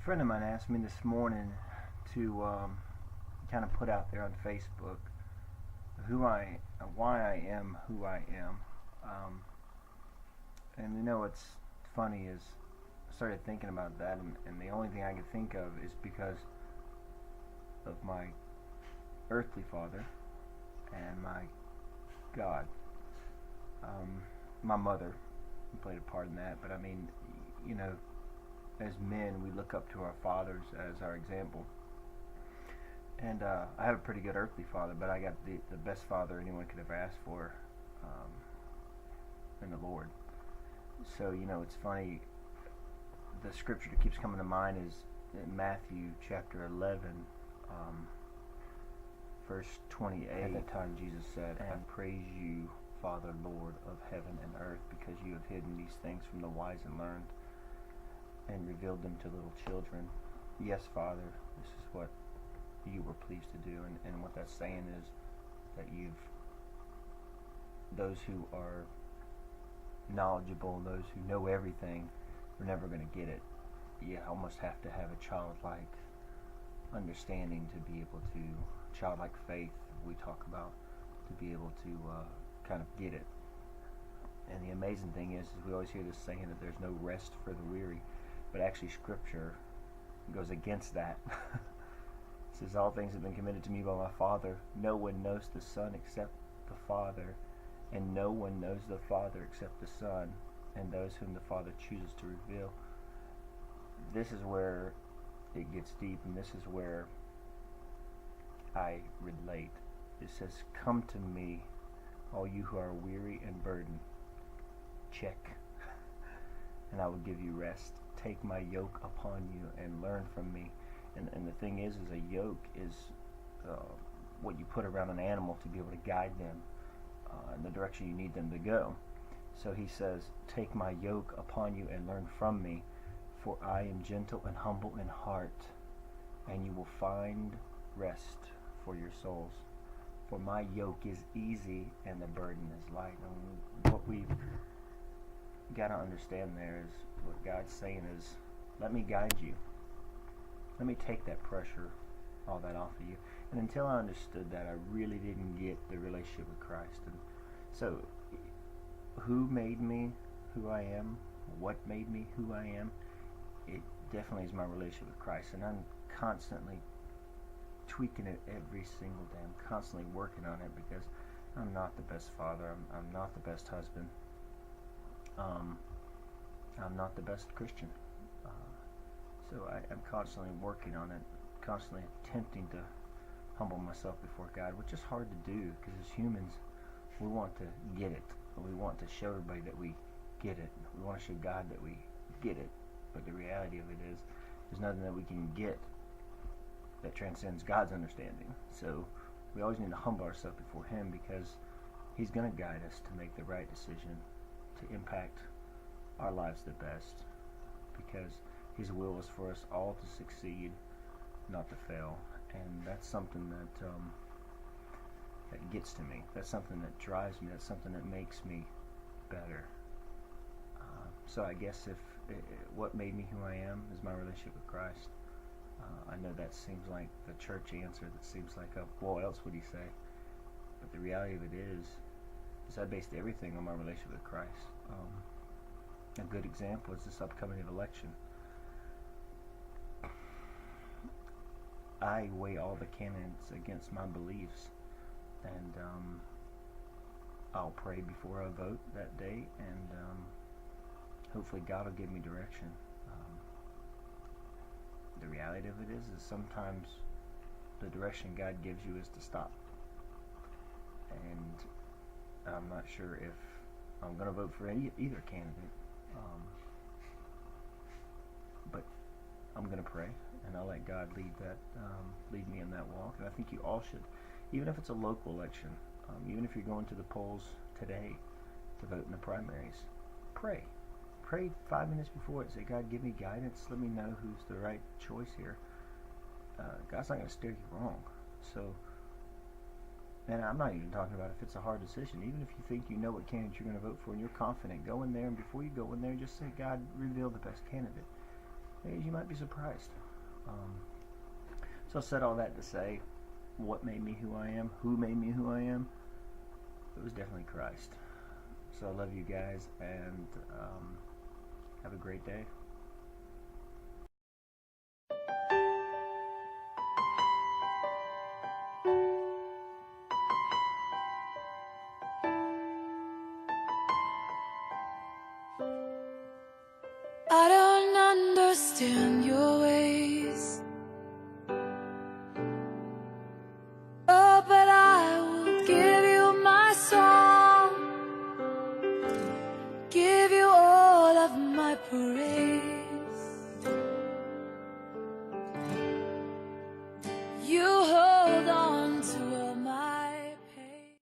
A friend of mine asked me this morning to kind of put out there on Facebook why I am who I am. Um, and what's funny is I started thinking about that, and the only thing I could think of is because of my earthly father and my God. Um, my mother played a part in that, but I mean, you know, as men, we look up to our fathers as our example. And I have a pretty good earthly father, but I got the best father anyone could ever ask for um, in the Lord. So, it's funny. The scripture that keeps coming to mind is in Matthew chapter 11, um, verse 28. At that time, Jesus said, "I praise you, Father, Lord of heaven and earth, because you have hidden these things from the wise and learned and revealed them to little children. Yes, Father, this is what you were pleased to do." And what that's saying is that those who are knowledgeable, those who know everything, are never going to get it. You almost have to have a childlike understanding to be able to, childlike faith we talk about, to be able to kind of get it. And the amazing thing is we always hear this saying that there's no rest for the weary, but actually Scripture goes against that. It says, "All things have been committed to me by my Father. No one knows the Son except the Father, and no one knows the Father except the Son, and those whom the Father chooses to reveal." This is where it gets deep, and this is where I relate. It says, "Come to me, all you who are weary and burdened." Check. "And I will give you rest. Take my yoke upon you and learn from me." And the thing is a yoke is what you put around an animal to be able to guide them in the direction you need them to go. So he says, "Take my yoke upon you and learn from me, for I am gentle and humble in heart, and you will find rest for your souls. For my yoke is easy and the burden is light." And what we've got to understand there is what God's saying is, let me guide you. Let me take that pressure, all that off of you. And until I understood that, I really didn't get the relationship with Christ. And so, who made me who I am? What made me who I am? It definitely is my relationship with Christ. And I'm constantly tweaking it every single day. I'm constantly working on it because I'm not the best father. I'm not the best husband. I'm not the best Christian. So I'm constantly working on it, constantly attempting to humble myself before God, which is hard to do because as humans, we want to get it. We want to show everybody that we get it. We want to show God that we get it. But the reality of it is, there's nothing that we can get that transcends God's understanding. So we always need to humble ourselves before Him because He's going to guide us to make the right decision, to impact our lives the best, because His will is for us all to succeed, not to fail. And that's something that gets to me. That's something that drives me. That's something that makes me better. So I guess if what made me who I am is my relationship with Christ. I know that seems like the church answer. That seems like what else would He say? But the reality of it is I based everything on my relationship with Christ. A good example is this upcoming election. I weigh all the candidates against my beliefs, and I'll pray before I vote that day, and hopefully God will give me direction. The reality of it is sometimes the direction God gives you is to stop, and I'm not sure if I'm going to vote for either candidate, but I'm going to pray, and I'll let God lead me in that walk. And I think you all should, even if it's a local election, even if you're going to the polls today to vote in the primaries, pray. Pray 5 minutes before it. Say, "God, give me guidance. Let me know who's the right choice here." God's not going to steer you wrong. So, and I'm not even talking about if it's a hard decision. Even if you think you know what candidate you're going to vote for and you're confident, go in there, and before you go in there, just say, "God, reveal the best candidate." you might be surprised. So I said all that to say, what made me who I am, who made me who I am, it was definitely Christ. So I love you guys, and have a great day. I don't understand your